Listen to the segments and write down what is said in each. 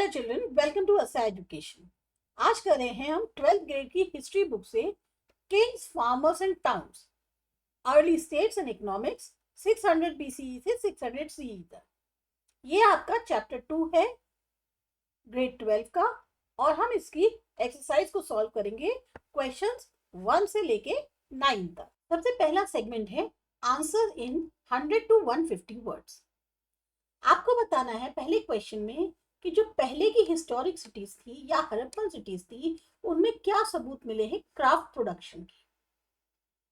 Dear children, welcome to असा education. आज कर रहे हैं हम 12th ग्रेड की हिस्ट्री बुक से Kings, farmers and towns, early states and economics 600 BCE से 600 CE तक। ये आपका चैप्टर 2 है ग्रेड 12 का, और हम इसकी एक्सरसाइज को सॉल्व करेंगे क्वेश्चंस 1 से लेके 9 तक। सबसे पहला सेगमेंट है आंसर इन 100 to 150 वर्ड्स। आपको बताना है पहले क्वेश्चन में कि जो पहले की हिस्टोरिक सिटीज थी या हड़प्पन सिटीज थी, उनमें क्या सबूत मिले हैं क्राफ्ट प्रोडक्शन के।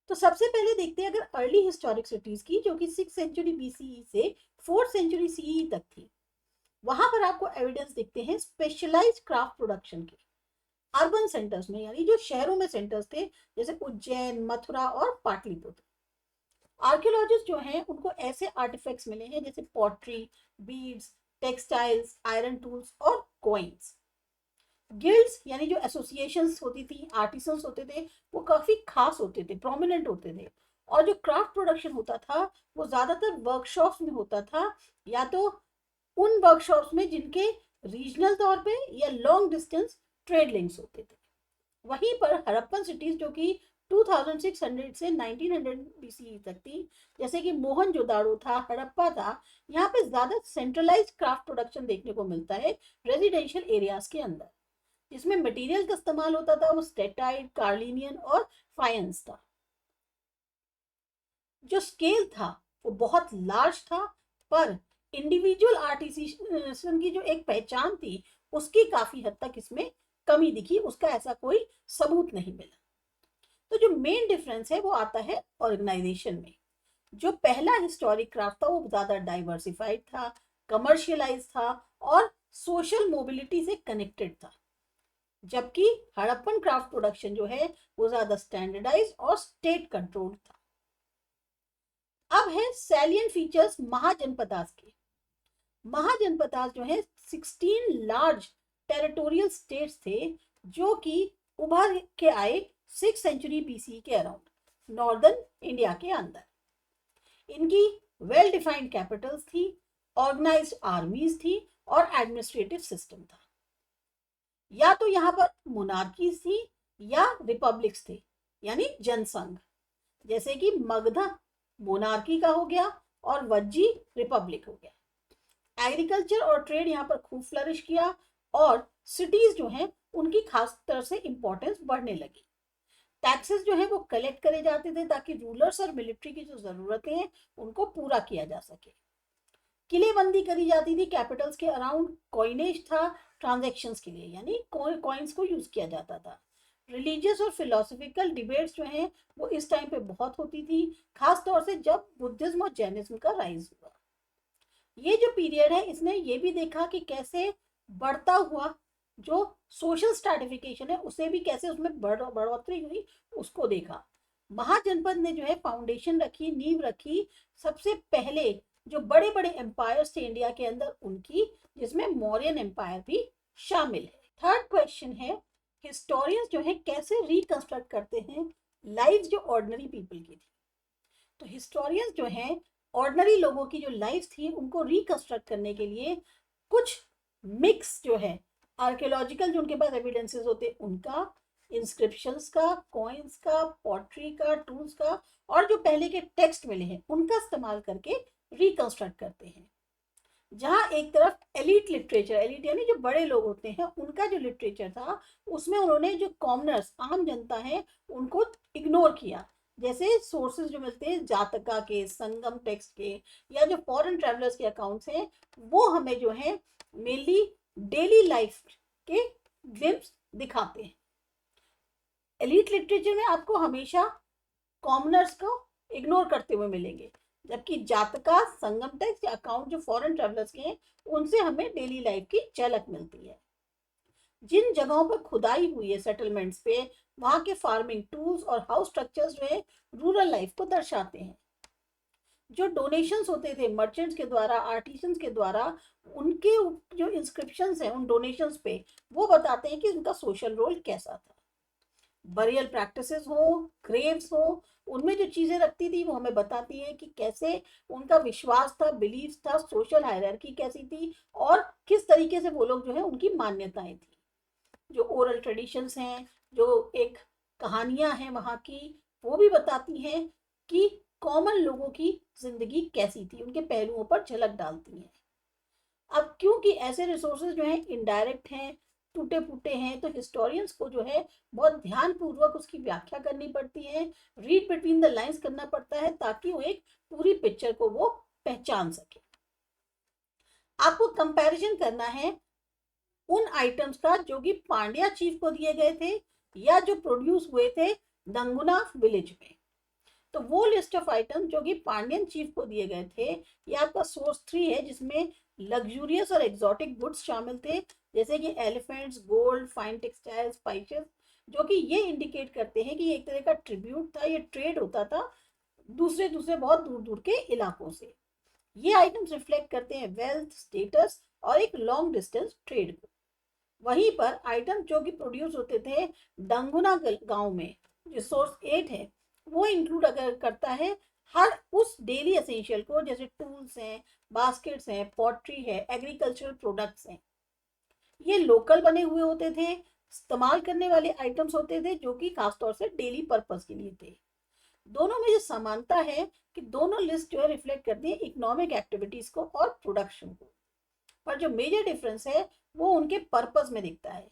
तो सबसे पहले देखते हैं अगर अर्ली हिस्टोरिक सिटीज की, जो कि 6th सेंचुरी BCE से 4th सेंचुरी CE तक थी, वहां पर आपको एविडेंस दिखते हैं स्पेशलाइज्ड क्राफ्ट प्रोडक्शन के अर्बन सेंटर्स में, यानी जो शहरों में सेंटर्स थे जैसे उज्जैन, मथुरा और पाटलिपुत्र। आर्कियोलॉजिस्ट जो हैं उनको ऐसे आर्टिफैक्ट्स मिले हैं जैसे pottery, beads, textiles, iron tools और कॉइन्स। गिल्ड्स यानी जो एसोसिएशंस होती थी, आर्टिसंस होते थे, वो काफी खास होते थे, प्रोमिनेंट होते थे। और जो क्राफ्ट प्रोडक्शन होता था वो ज्यादातर वर्कशॉप्स में होता था, या तो उन वर्कशॉप्स में जिनके रीजनल तौर पे या लॉन्ग डिस्टेंस ट्रेड लिंक्स होते थे। वहीं पर हड़प्पन सिटीज जो कि 2600 से 1900 BCE तक थी, जैसे कि मोहनजोदाड़ो था, हड़प्पा था, यहाँ पे ज्यादा सेंट्रलाइज्ड क्राफ्ट प्रोडक्शन देखने को मिलता है रेजिडेंशियल एरियाज के अंदर, जिसमें मटेरियल का इस्तेमाल होता था वो स्टेटाइट, कार्लिनियन और फायंस था। जो स्केल था वो बहुत लार्ज था, पर इंडिविजुअल आर्टिसन की जो एक पहचान थी उसकी काफी हद तक इसमें कमी दिखी, उसका ऐसा कोई सबूत नहीं मिला। तो जो मेन डिफरेंस है वो आता है ऑर्गेनाइजेशन में। जो पहला हिस्टोरिक क्राफ्ट था वो ज्यादा डाइवर्सिफाइड था, कमर्शियलाइज था और सोशल मोबिलिटी से कनेक्टेड था, जबकि हड़प्पन क्राफ्ट प्रोडक्शन जो है वो ज्यादा स्टैंडर्डाइज और स्टेट कंट्रोल्ड था। अब है सैलियन फीचर्स महाजनपदास के। महाजनपदास जो है 16 लार्ज टेरिटोरियल स्टेट्स थे जो कि उभर के आए 6th सेंचुरी BCE के अराउंड नॉर्दर्न इंडिया के अंदर। इनकी वेल डिफाइंड कैपिटल्स थी, ऑर्गेनाइज्ड आर्मीज थी और एडमिनिस्ट्रेटिव सिस्टम था। या तो यहाँ पर मोनार्कीज थी या रिपब्लिक्स थे, यानी जनसंघ, जैसे कि मगध मोनार्की का हो गया और वज्जी रिपब्लिक हो गया। एग्रीकल्चर और ट्रेड यहाँ पर खूब फ्लरिश किया और सिटीज जो हैं उनकी खास तरह से इंपॉर्टेंस बढ़ने लगी। टैक्सेस जो है वो कलेक्ट करे जाते थे ताकि रूलर्स और मिलिट्री की जो जरूरतें हैं उनको पूरा किया जा सके। किलेबंदी करी जाती थी कैपिटल्स के अराउंड, कॉइनेज था ट्रांजैक्शंस के लिए, यानी कॉइन्स को यूज किया जाता था। रिलीजियस और फिलोसफिकल डिबेट्स जो हैं वो इस टाइम पे बहुत होती थी, खास तौर से जब बुद्धिज्म और जैनिज्म का राइज हुआ। ये जो पीरियड है इसने ये भी देखा कि कैसे बढ़ता हुआ जो सोशल स्ट्रैटिफिकेशन है उसे भी कैसे उसमें बढ़ोतरी हुई, उसको देखा। महाजनपद ने जो है फाउंडेशन रखी, नींव रखी सबसे पहले जो बड़े बड़े एम्पायर्स थे इंडिया के अंदर उनकी, जिसमें मौर्यन एम्पायर भी शामिल है। थर्ड क्वेश्चन है हिस्टोरियंस जो है कैसे रिकंस्ट्रक्ट करते हैं लाइफ जो ऑर्डिनरी पीपल की थी। तो हिस्टोरियंस जो हैं ऑर्डिनरी लोगों की जो लाइफ थी उनको रिकंस्ट्रक्ट करने के लिए कुछ मिक्स जो है आर्कियोलॉजिकल जो उनके पास एविडेंसेस होते उनका, इंस्क्रिप्शंस का, कॉइन्स का, पॉटरी का, टूल्स का और जो पहले के टेक्स्ट मिले हैं उनका इस्तेमाल करके रिकंस्ट्रक्ट करते हैं। जहां एक तरफ एलिट लिटरेचर, एलिट यानी जो बड़े लोग होते हैं, उनका जो लिटरेचर था उसमें उन्होंने जो कॉमनर्स, आम जनता है, उनको इग्नोर किया। जैसे सोर्सेज जो मिलते हैं जातका के, संगम टेक्स्ट के, या जो फॉरेन ट्रैवलर्स के अकाउंट्स हैं वो हमें जो है मेनली डेली लाइफ के ग्लिम्स दिखाते हैं। एलिट लिटरेचर में आपको हमेशा कॉमनर्स को इग्नोर करते हुए मिलेंगे, जबकि जातका, संगम टेक्स्ट या अकाउंट जो फॉरेन ट्रैवलर्स के हैं उनसे हमें डेली लाइफ की झलक मिलती है। जिन जगहों पर खुदाई हुई है सेटलमेंट्स पे, वहां के फार्मिंग टूल्स और हाउस स्ट्रक्चर्स जो है रूरल लाइफ को दर्शाते हैं। जो डोनेशंस होते थे मर्चेंट्स के द्वारा, आर्टिसंस के द्वारा, उनके जो इंस्क्रिप्शंस हैं उन डोनेशंस पे वो बताते हैं कि उनका सोशल रोल कैसा था। बरियल प्रैक्टिसेस हो, ग्रेव्स हो, उनमें जो चीजें रखती थी वो हमें बताती हैं कि कैसे उनका विश्वास था, बिलीफ था, सोशल हायरार्की कैसी थी और किस तरीके से वो लोग जो है उनकी मान्यताएं थी। जो ओरल ट्रेडिशंस हैं, जो एक कहानियां हैं वहाँ की, वो भी बताती हैं कि कॉमन लोगों की जिंदगी कैसी थी, उनके पहलुओं पर झलक डालती हैं। अब क्योंकि ऐसे रिसोर्सेज जो हैं इनडायरेक्ट हैं, टूटे फूटे हैं, तो हिस्टोरियंस को जो है बहुत ध्यान पूर्वक उसकी व्याख्या करनी पड़ती है, रीड बिटवीन द लाइंस करना पड़ता है, ताकि वो एक पूरी पिक्चर को वो पहचान सके। आपको कंपैरिजन करना है उन आइटम्स का जो कि पांड्या चीफ को दिए गए थे या जो प्रोड्यूस हुए थे दंगुना विलेज में। तो वो लिस्ट ऑफ आइटम जो कि पांड्यन चीफ को दिए गए थे, ये आपका सोर्स 3 है, जिसमें लग्जूरियस और एग्जॉटिक गुड्स शामिल थे, जैसे कि elephants, gold, fine textiles, spices, जो कि ये इंडिकेट करते हैं कि ये एक तरह का ट्रिब्यूट था, ये ट्रेड होता था दूसरे दूसरे बहुत दूर दूर के इलाकों से। ये आइटम्स रिफ्लेक्ट करते हैं वेल्थ, स्टेटस और एक लॉन्ग डिस्टेंस ट्रेड को। वहीं पर आइटम जो कि प्रोड्यूस होते थे डंगुना गांव में, जो सोर्स 8 है, वो इंक्लूड अगर करता है हर उस डेली एसेंशियल को, जैसे टूल्स हैं, बास्केट्स हैं, पॉटरी है, एग्रीकल्चरल प्रोडक्ट्स हैं। ये लोकल बने हुए होते थे, इस्तेमाल करने वाले आइटम्स होते थे, जो कि खासतौर से डेली पर्पस के लिए थे। दोनों में जो समानता है कि दोनों लिस्ट जो है रिफ्लेक्ट करती है इकोनॉमिक एक्टिविटीज को और प्रोडक्शन को, पर जो मेजर डिफरेंस है वो उनके पर्पस में दिखता है।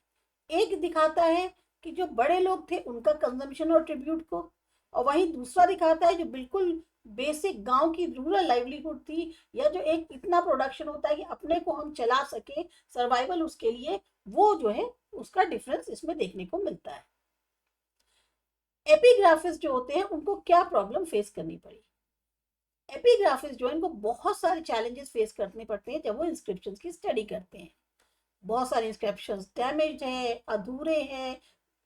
एक दिखाता है कि जो बड़े लोग थे उनका कंजम्पशन और ट्रिब्यूट को, और वहीं दूसरा दिखाता है जो बिल्कुल बेसिक गांव की रूरल लाइवलीहुड थी, या जो एक इतना प्रोडक्शन होता है कि अपने को हम चला सके, सर्वाइवल उसके लिए, वो जो है उसका डिफरेंस इसमें देखने को मिलता है। एपिग्राफिस्ट जो होते हैं उनको क्या प्रॉब्लम फेस करनी पड़ी? एपिग्राफिस्ट जो है इनको बहुत सारे चैलेंजेस फेस करने पड़ते हैं जब वो इंस्क्रिप्शंस की स्टडी करते हैं। बहुत सारे इंस्क्रिप्शंस डैमेज हैं, अधूरे हैं,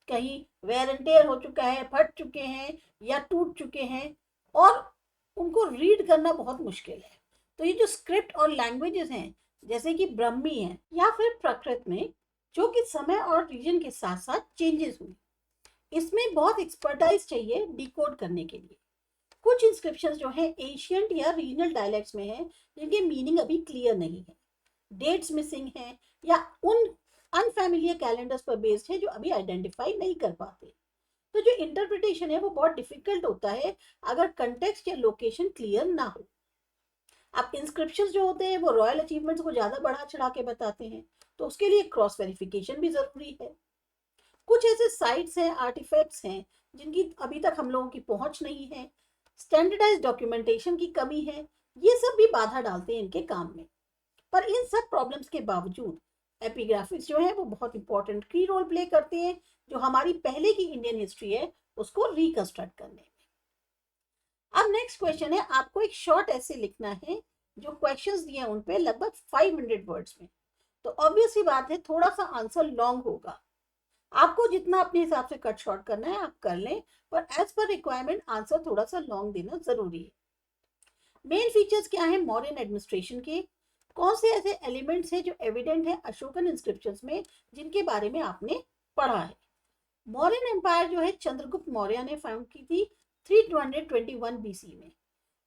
कहीं वेयर एंड टेयर हो चुका है, फट चुके हैं या टूट चुके हैं, और उनको रीड करना बहुत मुश्किल है। तो ये जो स्क्रिप्ट और लैंग्वेजेस हैं, जैसे कि ब्रह्मी है या फिर प्राकृत में, जो कि समय और रीजन के साथ साथ चेंजेस हुई, इसमें बहुत एक्सपर्टाइज चाहिए डिकोड करने के लिए। कुछ इंस्क्रिप्शंस जो है एशियंट या रीजनल डायलेक्ट्स में है, जिनके मीनिंग अभी क्लियर नहीं है, डेट्स मिसिंग है, या उन अनफैमिलियर कैलेंडर्स पर बेस्ड है जो अभी आइडेंटिफाई नहीं कर पाते। तो जो इंटरप्रिटेशन है वो बहुत डिफिकल्ट होता है अगर कंटेक्स्ट या लोकेशन क्लियर ना हो। अब इंस्क्रिप्शंस जो होते हैं वो रॉयल अचीवमेंट्स को ज्यादा बढ़ा चढ़ा के बताते हैं, तो उसके लिए क्रॉस वेरिफिकेशन भी जरूरी है। कुछ ऐसे साइट्स हैं, आर्टिफैक्ट्स हैं, जिनकी अभी तक हम लोगों की पहुंच नहीं है, स्टैंडर्डाइज डॉक्यूमेंटेशन की कमी है, ये सब भी बाधा डालते हैं इनके काम में। पर इन सब प्रॉब्लम्स के बावजूद एपिग्राफिक्स जो है वो बहुत इंपॉर्टेंट की रोल प्ले करते हैं, जो हमारी पहले की इंडियन हिस्ट्री है उसको रिकंस्ट्रक्ट करने में। अब नेक्स्ट क्वेश्चन है, आपको एक शॉर्ट ऐसे लिखना है, जो क्वेश्चंस दिए हैं उन पे लगभग 500 वर्ड्स में। तो ऑब्वियस ही बात है थोड़ा सा आंसर लॉन्ग होगा, आपको जितना अपने हिसाब से कट शॉर्ट करना है आप कर लें, पर एज पर रिक्वायरमेंट आंसर थोड़ा सा लॉन्ग देना जरूरी है। मेन फीचर्स क्या है मॉडर्न एडमिनिस्ट्रेशन के? कौन से ऐसे एलिमेंट्स हैं जो एविडेंट है अशोकन इंस्क्रिप्शंस में, जिनके बारे में आपने पढ़ा है? मौर्यन एम्पायर जो है चंद्रगुप्त मौर्य ने फाउंड की थी 321 बीसी में,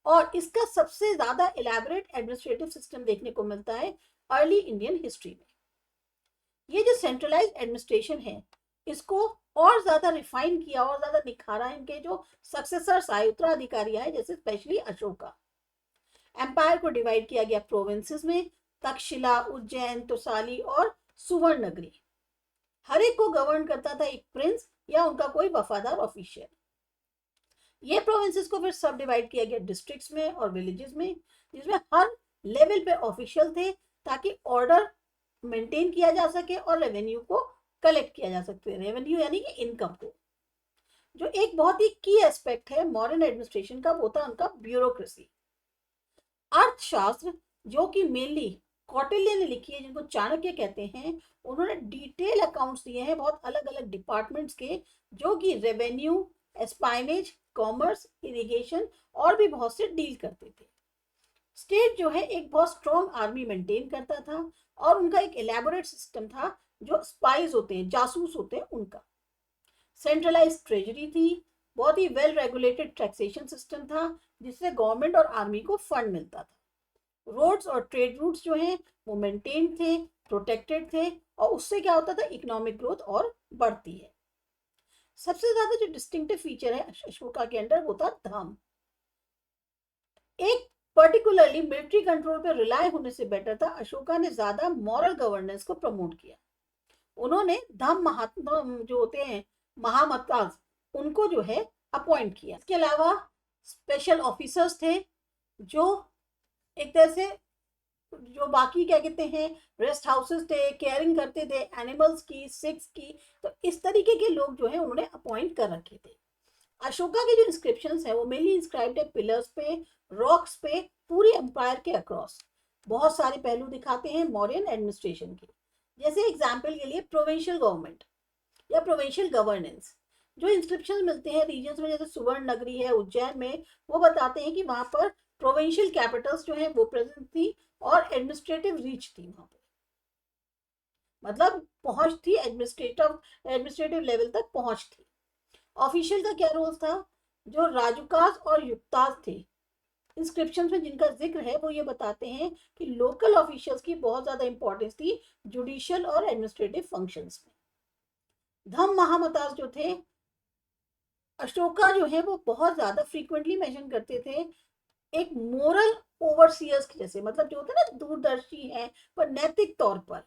और इसका सबसे ज्यादा इलेबोरेट एडमिनिस्ट्रेटिव सिस्टम देखने को मिलता है अर्ली इंडियन हिस्ट्री में। ये जो सेंट्रलाइज्ड एडमिनिस्ट्रेशन है, इसको और ज्यादा रिफाइन किया और ज्यादा निखारा इनके जो सक्सेसर्स आए, उत्तराधिकारी आए, जैसे स्पेशली अशोका। एम्पायर को डिवाइड किया गया प्रोविंसेस में, तक्षशिला, उज्जैन, तोसाली और सुवर्णनगरी। हर एक को गवर्न करता था एक प्रिंस या उनका कोई वफादार ऑफिशियल। ये प्रोविंसेस को फिर सब डिवाइड किया गया डिस्ट्रिक्ट्स में और विलेजेस में, जिसमें हर लेवल पे ऑफिशियल थे, ताकि ऑर्डर मेंटेन किया जा सके और रेवेन्यू को कलेक्ट किया जा सकते। रेवेन्यू यानी कि इनकम को। जो एक बहुत ही की एस्पेक्ट है मॉडर्न एडमिनिस्ट्रेशन का, वो था उनका ब्यूरोक्रेसी। अर्थशास्त्र जो कि मेनली कौटिल्य ने लिखी है, जिनको चाणक्य कहते हैं, उन्होंने डिटेल अकाउंट्स दिए हैं बहुत अलग अलग डिपार्टमेंट्स के, जो कि रेवेन्यू, एस्पाइनेज, कॉमर्स, इरिगेशन और भी बहुत से डील करते थे। स्टेट जो है एक बहुत स्ट्रॉन्ग आर्मी मेंटेन करता था, और उनका एक एलैबोरेट सिस्टम था जो स्पाइज होते हैं, जासूस होते हैं, उनका। सेंट्रलाइज ट्रेजरी थी, बहुत ही वेल रेगुलेटेड टैक्सेशन सिस्टम था जिससे गवर्नमेंट और आर्मी को फंड मिलता था। रोड्स और ट्रेड रूट्स जो हैं वो मेंटेन थे, प्रोटेक्टेड थे, और उससे क्या होता था, इकोनॉमिक ग्रोथ और बढ़ती है। सबसे ज्यादा जो डिस्टिंक्टिव फीचर है अशोका के अंडर वो था धम्म। एक पर्टिकुलरली मिलिट्री कंट्रोल पे रिलाय होने से बेटर था, अशोका ने ज्यादा मॉरल गवर्नेंस को प्रमोट किया। उन्होंने धम्म महात्मा जो होते हैं महामताज, उनको जो है अपॉइंट किया। इसके अलावा स्पेशल ऑफिसर्स थे जो एक तरह से जो बाकी क्या कहते हैं रेस्ट हाउसेस थे, केयरिंग करते थे एनिमल्स की, सिक्स की, तो इस तरीके के लोग जो है उन्होंने अपॉइंट कर रखे थे। अशोका के जो इंस्क्रिप्शंस है वो मेनली इंस्क्राइब्ड है पिलर्स पे, रॉक्स पे, पूरे एम्पायर के अक्रॉस। बहुत सारे पहलू दिखाते हैं मौर्यन एडमिनिस्ट्रेशन के, जैसे एग्जाम्पल के लिए प्रोविंशियल गवर्नमेंट या प्रोविंशियल गवर्नेंस। जो इंस्क्रिप्शन मिलते हैं रीजन्स में, जैसे सुवर्ण नगरी है उज्जैन में, वो बताते हैं कि वहां पर प्रोविंशियल कैपिटल्स जो है वो प्रेजेंट थी और एडमिनिस्ट्रेटिव रीच थी वहां पर, मतलब पहुंच थी, एडमिनिस्ट्रेटिव लेवल तक पहुंच थी। ऑफिशियल का क्या रोल था, जो राजुकास और युक्तास थे इंस्क्रिप्शन में जिनका जिक्र है वो ये बताते हैं कि लोकल ऑफिशियल्स की बहुत ज्यादा इंपॉर्टेंस थी जुडिशियल और एडमिनिस्ट्रेटिव फंक्शंस में। धम्म महामतास जो थे अशोका जो है वो बहुत ज्यादा फ्रीक्वेंटली मेंशन करते थे एक मोरल ओवरसीयर्स के जैसे, मतलब जो होता है ना दूरदर्शी है पर नैतिक तौर पर।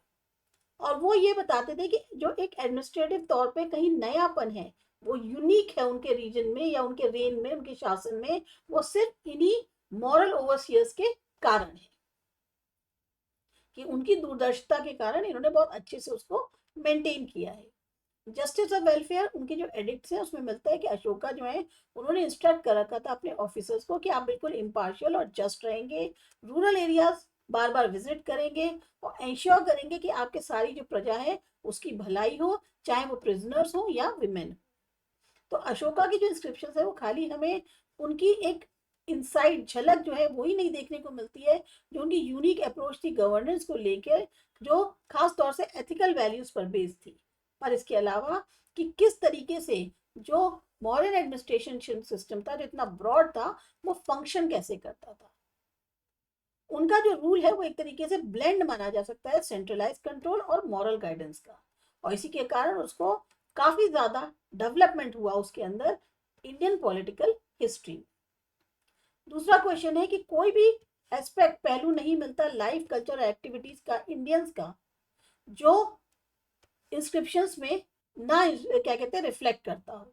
और वो ये बताते थे कि जो एक एडमिनिस्ट्रेटिव तौर पे कहीं नयापन है, वो यूनिक है उनके रीजन में या उनके रेन में, उनके शासन में, वो सिर्फ इन्हीं मॉरल ओवरसीयर्स के कारण है, कि उनकी दूरदर्शिता के कारण इन्होंने बहुत अच्छे से उसको मेंटेन किया है। जस्टिस ऑफ वेलफेयर, उनके जो एडिक्ट्स हैं उसमें मिलता है कि अशोका जो है उन्होंने इंस्ट्रक्ट कर रखा था अपने ऑफिसर्स को कि आप बिल्कुल इम्पार्शियल और जस्ट रहेंगे, रूरल एरियाज बार बार विजिट करेंगे और इंश्योर करेंगे कि आपके सारी जो प्रजा है उसकी भलाई हो, चाहे वो प्रिजनर्स हो या विमेन। तो अशोका की जो इंस्क्रिप्शन है वो खाली हमें उनकी एक इनसाइड झलक जो है वही नहीं देखने को मिलती है, जो उनकी यूनिक अप्रोच थी गवर्नेंस को लेकर, जो खास तौर से एथिकल वैल्यूज पर बेस्ड थी, पर इसके अलावा कि किस तरीके से जो मॉडर्न एडमिनिस्ट्रेशन सिस्टम था जो इतना ब्रॉड था वो फंक्शन कैसे करता था। उनका जो रूल है वो एक तरीके से ब्लेंड माना जा सकता है सेंट्रलाइज कंट्रोल और मॉरल गाइडेंस का, और इसी के कारण उसको काफी ज्यादा डेवलपमेंट हुआ उसके अंदर इंडियन पॉलिटिकल हिस्ट्री। दूसरा क्वेश्चन है कि कोई भी एस्पेक्ट पहलू नहीं मिलता लाइफ कल्चर एक्टिविटीज का इंडियंस का जो इंस्क्रिप्शंस में ना क्या कहते हैं रिफ्लेक्ट करता हो।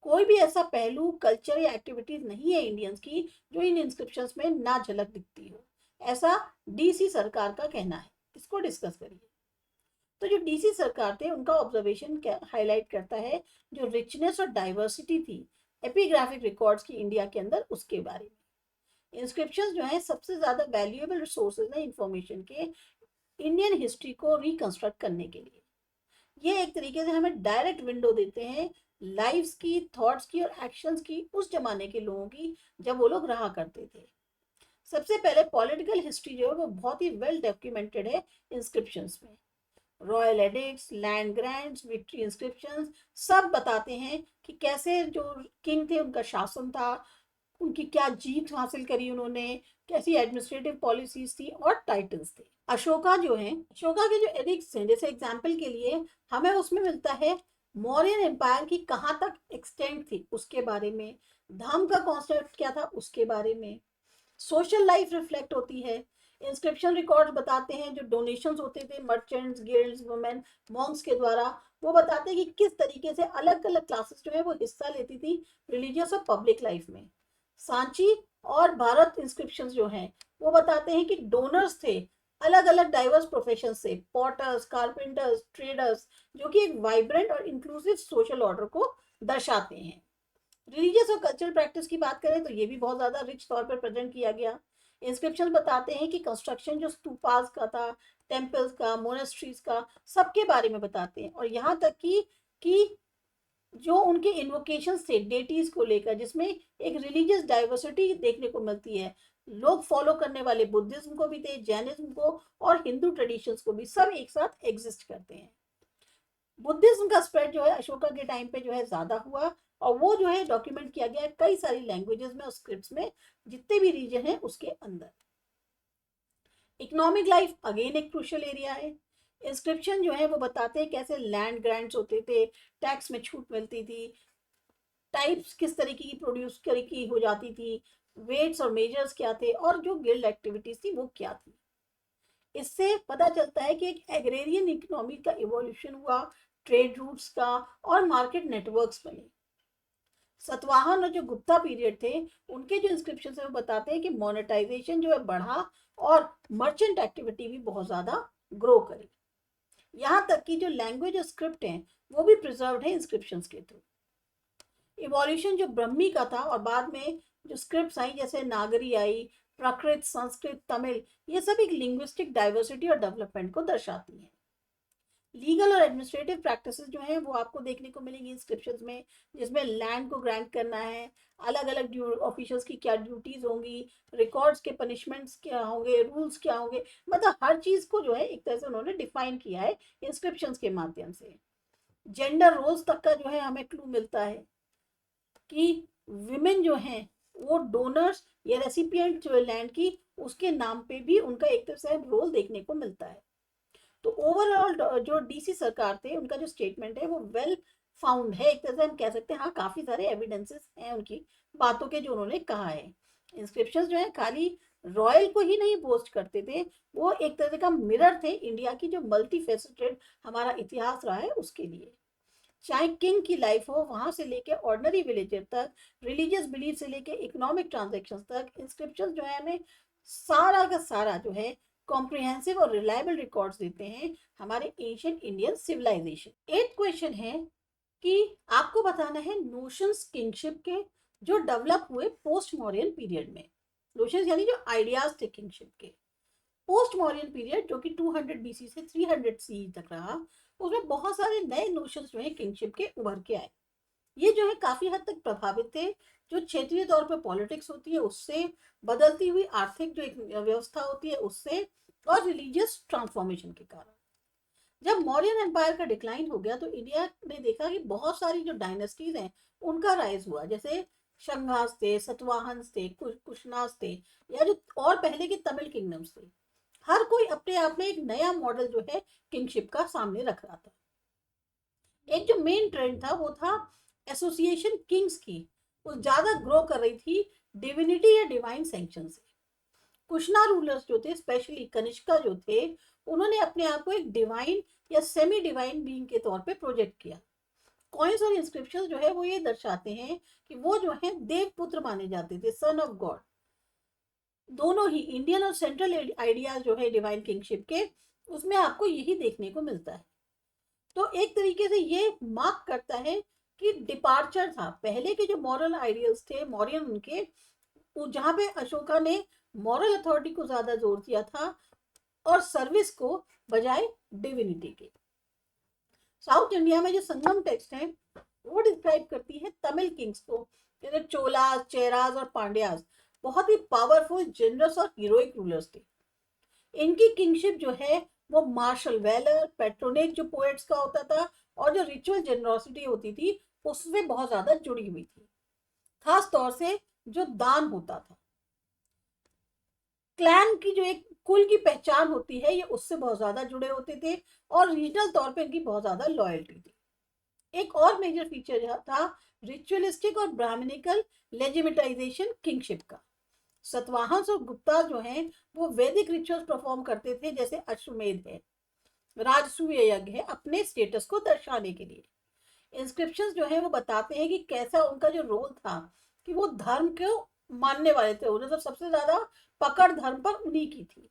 कोई भी ऐसा पहलू कल्चर या एक्टिविटीज नहीं है इंडियंस की जो इन इंस्क्रिप्शंस में ना झलक दिखती हो, ऐसा डीसी सरकार का कहना है। इसको डिस्कस करिए। तो जो डीसी सरकार थे उनका ऑब्जर्वेशन हाईलाइट करता है जो रिचनेस और डाइवर्सिटी थी एपिग्राफिक रिकॉर्ड्स की इंडिया के अंदर, उसके बारे में। इंस्क्रिप्शंस जो है सबसे ज्यादा वैल्यूएबल रिसोर्सेज हैं इंफॉर्मेशन के इंडियन हिस्ट्री को रिकंस्ट्रक्ट करने के लिए। ये एक तरीके से हमें डायरेक्ट विंडो देते हैं लाइव्स की, थॉट्स की और एक्शंस की उस जमाने के लोगों की जब वो लोग रहा करते थे। सबसे पहले पॉलिटिकल हिस्ट्री जो है वो बहुत ही वेल डॉक्यूमेंटेड है इंस्क्रिप्शंस में। Royal addicts, land grants, victory inscriptions सब बताते हैं कि कैसे जो किंग थे उनका शासन था, उनकी क्या जीत हासिल करी उन्होंने, कैसी एडमिनिस्ट्रेटिव पॉलिसीज थी और टाइटल्स थे। अशोका जो है, अशोका के जो एडिक्ट्स हैं, जैसे एग्जाम्पल के लिए हमें उसमें मिलता है मौर्यन एम्पायर की कहाँ तक एक्सटेंट थी उसके बारे में, धर्म का कॉन्सेप्ट क्या था उसके बारे में, सोशल लाइफ रिफ्लेक्ट होती है। इंस्क्रिप्शन रिकॉर्ड्स बताते हैं जो डोनेशंस होते थे मर्चेंट्स, गिल्ड्स, वुमेन, मॉन्क्स के द्वारा, वो बताते हैं कि किस तरीके से अलग अलग क्लासेस जो है वो हिस्सा लेती थी रिलीजियस और पब्लिक लाइफ में। सांची और भारत इंस्क्रिप्शंस जो हैं वो बताते हैं कि डोनर्स थे अलग अलग डाइवर्स प्रोफेशन से, पॉटर्स, कारपेंटर्स, ट्रेडर्स, जो कि एक वाइब्रेंट और इंक्लूसिव सोशल ऑर्डर को दर्शाते हैं। रिलीजियस और कल्चरल प्रैक्टिस की बात करें तो ये भी बहुत ज्यादा रिच तौर पर प्रेजेंट किया गया। इंस्क्रिप्शन बताते हैं कि कंस्ट्रक्शन जो स्तूपास का था, टेम्पल्स का, मोनेस्ट्रीज का, सबके बारे में बताते हैं, और यहाँ तक कि जो उनके इन्वोकेशन थे डेटीज को लेकर, जिसमें एक रिलीजियस डाइवर्सिटी देखने को मिलती है। लोग फॉलो करने वाले बुद्धिज्म को भी थे, जैनिज्म को और हिंदू ट्रेडिशंस को भी, सब एक साथ एग्जिस्ट करते हैं। बुद्धिज्म का स्प्रेड जो है अशोका के टाइम पे जो है ज्यादा हुआ, और वो जो है डॉक्यूमेंट किया गया है कई सारी लैंग्वेजेस में और स्क्रिप्ट्स में, जितने भी रीजन है उसके अंदर। इकोनॉमिक लाइफ अगेन एक क्रूशियल एरिया है। इंस्क्रिप्शन जो है वो बताते हैं कैसे लैंड ग्रांट्स होते थे, टैक्स में छूट मिलती थी, टाइप्स किस तरीके की प्रोड्यूस की हो जाती थी, वेट्स और मेजर्स क्या थे, और जो गिल्ड एक्टिविटीज थी वो क्या थी। इससे पता चलता है कि एक एग्रेरियन इकोनॉमी का इवोल्यूशन हुआ, ट्रेड रूट्स का और मार्केट नेटवर्क्स बने। सतवाहन और जो गुप्ता पीरियड थे, उनके जो इंस्क्रिप्शन है वो बताते हैं कि मोनेटाइजेशन जो है बढ़ा और मर्चेंट एक्टिविटी भी बहुत ज्यादा ग्रो करी। यहाँ तक कि जो लैंग्वेज और स्क्रिप्ट है वो भी प्रिजर्व है इंस्क्रिप्शन के थ्रू। इवोल्यूशन जो ब्रह्मी का था और बाद में जो स्क्रिप्ट्स आई जैसे नागरी आई, प्राकृत, संस्कृत, तमिल, ये सब एक लिंग्विस्टिक डाइवर्सिटी और डेवलपमेंट को दर्शाती हैं। लीगल और एडमिनिस्ट्रेटिव प्रैक्टिसेस जो हैं वो आपको देखने को मिलेंगी इंस्क्रिप्शंस में, जिसमें लैंड को ग्रांट करना है, अलग अलग ऑफिशियल्स की क्या ड्यूटीज होंगी, रिकॉर्ड्स के पनिशमेंट्स क्या होंगे, रूल्स क्या होंगे, मतलब हर चीज को जो है एक तरह से उन्होंने डिफाइन किया है इंस्क्रिप्शंस के माध्यम से। जेंडर रोल्स तक का जो है हमें क्लू मिलता है कि विमेन जो हैं वो डोनर्स या रेसिपिएंट जो है लैंड की, उसके नाम पे भी उनका एक तरह से रोल देखने को मिलता है। तो ओवरऑल जो डीसी सरकार थे उनका जो स्टेटमेंट है वो वेल फाउंड है, एक तरह से हम कह सकते हैं। हाँ, काफी सारे एविडेंसेस हैं उनकी बातों के जो उन्होंने कहा है। इंस्क्रिप्शंस जो है खाली रॉयल को ही नहीं बोस्ट करते थे, वो एक तरह का मिरर थे इंडिया की जो मल्टी फेसेटेड हमारा इतिहास रहा है उसके लिए। चाहे किंग की लाइफ हो, वहां से लेके ऑर्डिनरी विलेजर तक, रिलीजियस बिलीफ से लेके इकोनॉमिक ट्रांजेक्शन तक, इंस्क्रिप्शन जो है हमें सारा का सारा जो है कॉम्प्रिहेंसिव और रिलायबल रिकॉर्ड्स देते हैं हमारे ancient Indian civilisation. Eight question है कि आपको बताना है नोशंस किंगशिप के जो डेवलप हुए पोस्ट मॉरियन पीरियड में। नोशंस यानी जो आइडियाज थे किंगशिप के। पोस्ट मॉरियन पीरियड जो कि 200 बीसी से 300 सी तक रहा, उसमें बहुत सारे नए नोशंस जो है किंगशिप के उभर के आए। ये जो है काफी हद तक प्रभावित थे जो क्षेत्रीय तौर पर पॉलिटिक्स होती है उससे, बदलती हुई आर्थिक जो एक व्यवस्था होती है उससे, और रिलीजियस ट्रांसफॉर्मेशन के कारण। जब मौर्यन एम्पायर का डिक्लाइन हो गया तो इंडिया ने देखा कि बहुत सारी जो डायनेस्टीज हैं उनका राइज हुआ, जैसे शंगास थे, सतवाहन थे, कुशनास थे, या जो और पहले के तमिल किंगडम्स थे। हर कोई अपने आप में एक नया मॉडल जो है किंगशिप का सामने रख रहा था। एक जो मेन ट्रेंड था वो था एसोसिएशन किंग्स की, वो ज्यादा ग्रो कर रही थी डिविनिटी या डिवाइन सैंक्शन से। कुशना रूलर्स जो थे, स्पेशली कनिष्का जो थे, उन्होंने अपने आप को एक डिवाइन या सेमी डिवाइन बीइंग के तौर पे प्रोजेक्ट किया। कॉइन्स और इंस्क्रिप्शंस जो है वो ये दर्शाते हैं कि वो जो है देवपुत्र माने जाते थे, सन ऑफ गॉड। दोनों ही इंडियन और सेंट्रल आइडियाज जो है डिवाइन किंगशिप के, उसमें आपको यही देखने को मिलता है। तो एक तरीके से ये मार्क करता है कि डिपार्चर था पहले के जो मॉरल आइडियल्स थे मौर्यन उनके, जहां पे अशोका ने मॉरल अथॉरिटी को ज्यादा जोर दिया था और सर्विस को बजाय डिविनिटी के। साउथ इंडिया में जो संगम टेक्स्ट है वो डिस्क्राइब करती है तमिल किंग्स को, जैसे चोलास, चेराज और पांड्यास, बहुत ही पावरफुल, जनरस और हीरोइक रूलर्स थे। इनकी किंगशिप जो है वो मार्शल वैलर, पेट्रोनेज जो पोएट्स का होता था, और जो रिचुअल जेनरोसिटी होती थी उससे बहुत ज्यादा जुड़ी हुई थी। खास तौर से जो दान होता था, क्लैन की जो एक कुल की पहचान होती है, ये उससे बहुत ज्यादा जुड़े होते थे, और रीजनल तौर पे इनकी बहुत ज्यादा लॉयल्टी थी। एक और मेजर फीचर था रिचुअलिस्टिक और ब्राह्मणिकल लेजिमिटाइजेशन किंगशिप का। सतवाहन और गुप्ता जो हैं वो वैदिक रिचुअल्स परफॉर्म करते थे, जैसे अश्वमेध है, राजसूय यज्ञ है, अपने स्टेटस को दर्शाने के लिए। इंस्क्रिप्शंस जो है वो बताते हैं कि कैसा उनका जो रोल था, कि वो धर्म को मानने वाले थे, उन्हें सबसे ज्यादा पकड़ धर्म पर उन्हीं की थी।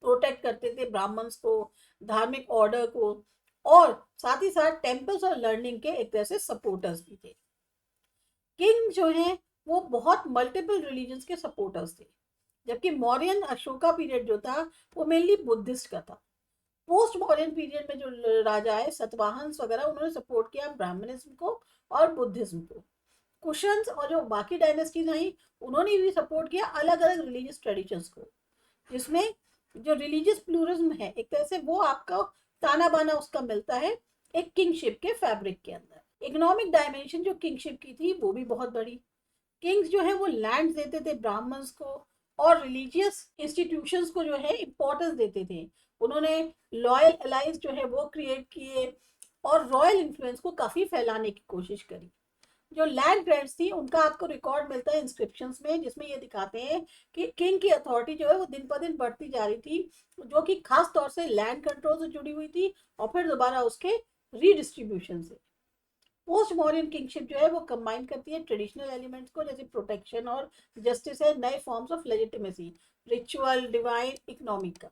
प्रोटेक्ट करते थे ब्राह्मण्स को, धार्मिक ऑर्डर को, और साथ ही साथ टेम्पल्स और लर्निंग के एक तरह से सपोर्टर्स भी थे। किंग जो है वो बहुत मल्टीपल रिलीजन्स के सपोर्टर्स थे, जबकि मौर्यन अशोका पीरियड जो था वो मेनली बुद्धिस्ट का था। पोस्ट मॉडर्न पीरियड में जो राजा है सतवाहन वगैरह, उन्होंने सपोर्ट किया ब्राह्मणिज्म को और बुद्धिज्म को। कुशन्स और जो बाकी डायनेस्टीज आई उन्होंने भी सपोर्ट किया अलग अलग रिलीजियस ट्रेडिशंस को, जिसमें जो रिलीजियस प्लूरिज्म है एक तरह से वो आपका ताना बाना उसका मिलता है एक किंगशिप के फैब्रिक के अंदर। इकोनॉमिक डायमेंशन जो किंगशिप की थी वो भी बहुत बड़ी। किंग्स जो है वो लैंड देते थे ब्राह्मण्स को, और रिलीजियस इंस्टीट्यूशंस को जो है इम्पोर्टेंस देते थे। उन्होंने लॉयल अलाइज जो है वो क्रिएट किए और रॉयल इन्फ्लुएंस को काफ़ी फैलाने की कोशिश करी। जो लैंड ग्रांट्स थी उनका आपको रिकॉर्ड मिलता है इंस्क्रिप्शंस में, जिसमें ये दिखाते हैं कि किंग की अथॉरिटी जो है वो दिन पर दिन बढ़ती जा रही थी, जो कि खास तौर से लैंड कंट्रोल से जुड़ी हुई थी और फिर दोबारा उसके रीडिस्ट्रीब्यूशन से। पोस्ट मॉडर्न किंगशिप जो है वो कंबाइन करती है ट्रेडिशनल एलिमेंट्स को, जैसे प्रोटेक्शन और जस्टिस है, नए forms of legitimacy, ritual, divine, economic का।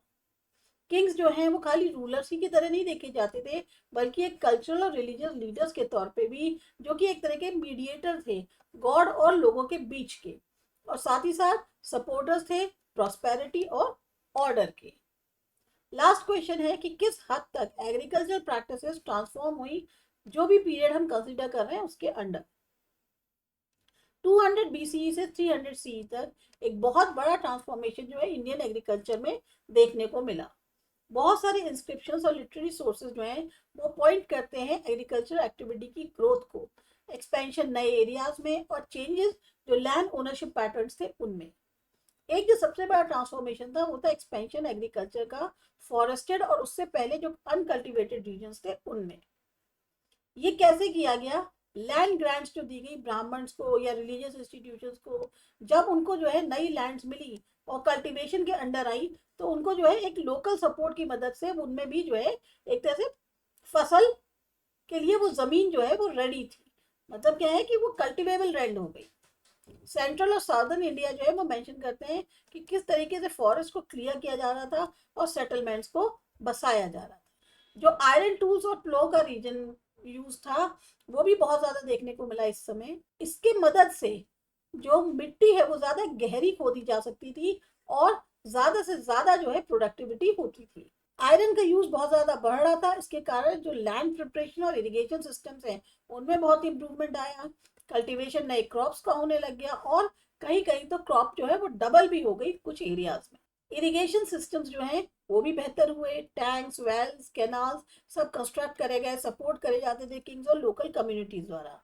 किंग्स जो हैं वो खाली रूलर्स ही की तरह नहीं देखे जाते थे, बल्कि एक कल्चरल और रिलीजियस लीडर्स के तौर पे भी, जो कि एक तरह के मीडिएटर थे गॉड और लोगों के बीच के, और साथ ही साथ सपोर्टर्स थे प्रॉस्पेरिटी और ऑर्डर के। लास्ट क्वेश्चन है कि किस हद तक एग्रीकल्चर प्रैक्टिसेस ट्रांसफॉर्म हुई, जो भी पीरियड हम कंसीडर कर रहे हैं उसके अंडर। 200 BCE से 300 CE तक एक बहुत बड़ा ट्रांसफॉर्मेशन जो है इंडियन एग्रीकल्चर में देखने को मिला। बहुत सारे इंस्क्रिप्शंस और लिटरेरी सोर्सेज जो हैं वो पॉइंट करते हैं एग्रीकल्चर एक्टिविटी की ग्रोथ को, एक्सपेंशन नए एरियाज में, और चेंजेस जो लैंड ओनरशिप पैटर्न्स थे उनमें। एक जो सबसे बड़ा ट्रांसफॉर्मेशन था वो था एक्सपेंशन एग्रीकल्चर का फॉरेस्टेड और उससे पहले जो अनकल्टिवेटेड रीजन्स थे उनमें। ये कैसे किया गया? लैंड ग्रांट्स जो दी गई ब्राह्मण्स को या रिलीजियस इंस्टीट्यूशंस को, जब उनको जो है नई लैंड्स मिली और कल्टीवेशन के अंडर आई, तो उनको जो है एक लोकल सपोर्ट की मदद से उनमें भी जो है एक तरह से फसल के लिए वो जमीन जो है वो रेडी थी। मतलब क्या है कि वो कल्टिवेबल लैंड हो गई। सेंट्रल और साउदर्न इंडिया जो है वो मेंशन करते हैं कि किस तरीके से फॉरेस्ट को क्लियर किया जा रहा था और सेटलमेंट्स को बसाया जा रहा था। जो आयरन टूल्स और प्लो का रीजन यूज था वो भी बहुत ज्यादा देखने को मिला इस समय। इसके मदद से जो मिट्टी है वो ज्यादा गहरी खोदी जा सकती थी और ज्यादा से ज्यादा जो है प्रोडक्टिविटी होती थी। आयरन का यूज बहुत ज्यादा बढ़ रहा था, इसके कारण जो लैंड प्रिपरेशन और इरिगेशन सिस्टम्स हैं उनमें बहुत इंप्रूवमेंट आया। कल्टीवेशन नए क्रॉप्स का होने लग गया और कहीं कहीं तो क्रॉप जो है वो डबल भी हो गई कुछ एरियाज में। इरिगेशन सिस्टम्स जो हैं वो भी बेहतर हुए, टैंक्स, वेल्स, कैनाल्स सब कंस्ट्रक्ट करे गए, सपोर्ट करे जाते थे किंग्स और लोकल कम्युनिटीज द्वारा।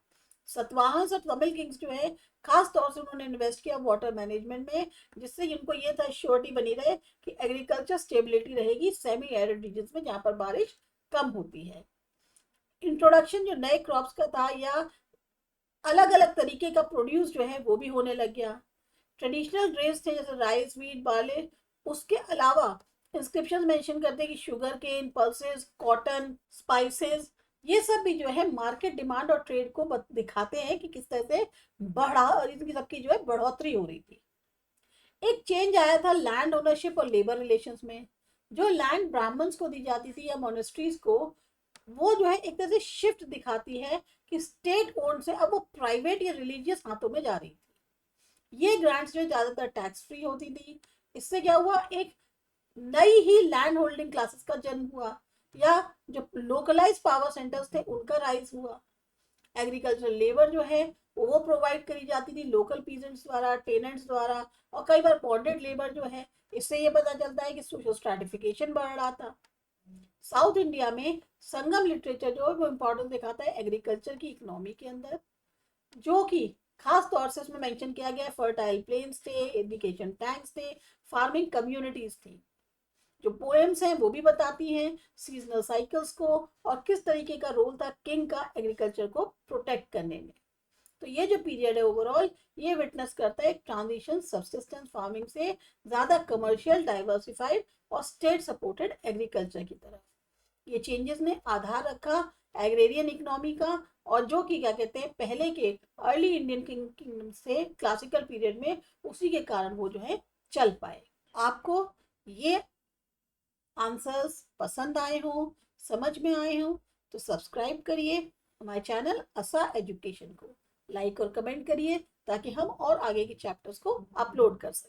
सतवाहन और तमिल किंग्स जो है खास तौर से उन्होंने इन्वेस्ट किया वाटर मैनेजमेंट में, जिससे इनको ये था श्योरिटी बनी रहे कि एग्रीकल्चर स्टेबिलिटी रहेगी सेमी एरिड रीजन्स में जहाँ पर बारिश कम होती है। इंट्रोडक्शन जो नए क्रॉप्स का था या अलग अलग तरीके का प्रोड्यूस जो है वो भी होने लग गया। ट्रेडिशनल ग्रेन्स थे जैसे राइस, व्हीट, बार्ले, उसके अलावा इंस्क्रिप्शन मेंशन करते हैं कि sugarcane, pulses, cotton, spices, ये सब भी जो है मार्केट डिमांड और ट्रेड को दिखाते हैं कि किस तरह से बढ़ा और इनकी सबकी जो है बढ़ोतरी हो रही थी। एक चेंज आया था लैंड ओनरशिप और लेबर रिलेशंस में। जो लैंड ब्राह्मण्स को दी जाती थी या मोनेस्ट्रीज को, वो जो है एक तरह से शिफ्ट दिखाती है कि स्टेट ओन्ड से अब वो प्राइवेट या रिलीजियस हाथों में जा रही थी। ये ग्रांट्स जो ज्यादातर टैक्स फ्री होती थी। इससे क्या हुआ, एक नई ही लैंड होल्डिंग क्लासेस का जन्म हुआ या जो लोकलाइज पावर सेंटर्स थे उनका राइज हुआ। एग्रीकल्चरल लेबर जो है वो प्रोवाइड करी जाती थी लोकल पीजेंट्स द्वारा, टेनेंट्स द्वारा, और कई बार बॉन्डेड लेबर जो है। इससे ये पता चलता है कि सोशल स्ट्रैटिफिकेशन बढ़ रहा था। साउथ इंडिया में संगम लिटरेचर जो है वो इम्पोर्टेंस दिखाता है एग्रीकल्चर की इकोनॉमी के अंदर, जो कि खास तौर से उसमें मेंशन किया गया है फर्टाइल प्लेन्स थे, इरिगेशन टैंक्स थे, फार्मिंग कम्युनिटीज थी। जो पोएम्स हैं वो भी बताती हैं सीजनल साइकिल्स को और किस तरीके का रोल था किंग का एग्रीकल्चर को प्रोटेक्ट करने में। तो ये जो पीरियड है ओवरऑल ये विटनेस करता है एक ट्रांजिशन सब्सिस्टेंस फार्मिंग से ज़्यादा कमर्शियल, डाइवर्सिफाइड और स्टेट सपोर्टेड एग्रीकल्चर की तरफ। ये चेंजेस ने आधार रखा एग्रेरियन इकोनॉमी का, और जो कि क्या कहते हैं पहले के अर्ली इंडियन किंगडम से क्लासिकल पीरियड में उसी के कारण वो जो है चल पाए। आपको ये आंसर्स पसंद आए हो, समझ में आए हो, तो सब्सक्राइब करिए हमारे चैनल असा एजुकेशन को, लाइक और कमेंट करिए ताकि हम और आगे के चैप्टर्स को अपलोड कर सकें।